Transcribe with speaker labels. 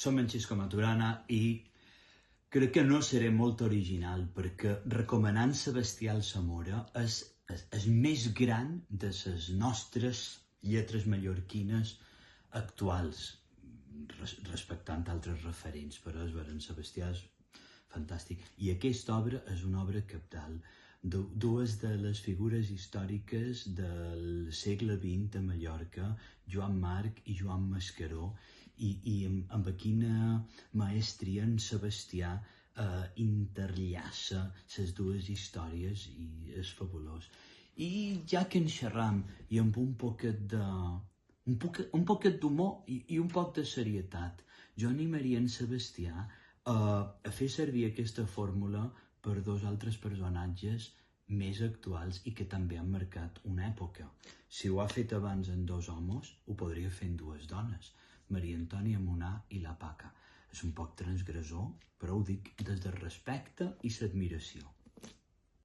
Speaker 1: Som en Xisco Maturana i crec que no seré molt original perquè recomanant Sebastià Alsamora és el més gran de les nostres lletres mallorquines actuals, respectant altres referents, però és vera, en Sebastià és fantàstic. I aquesta obra és una obra cabdal. Dues de les figures històriques del segle XX a Mallorca, Joan Marc i Joan Mascaró, i amb quina maestria en Sebastià interllaça les dues històries i és fabulós. I ja que en xerram i amb un poquet d'humor i un poc de serietat, jo animaria en Sebastià a fer servir aquesta fórmula per dos altres personatges més actuals i que també han marcat una època. Si ho ha fet abans en dos homes, ho podria fer en dues dones, Maria Antònia Munar i la Paca. És un poc transgressor, però ho dic des del respecte i l'admiració.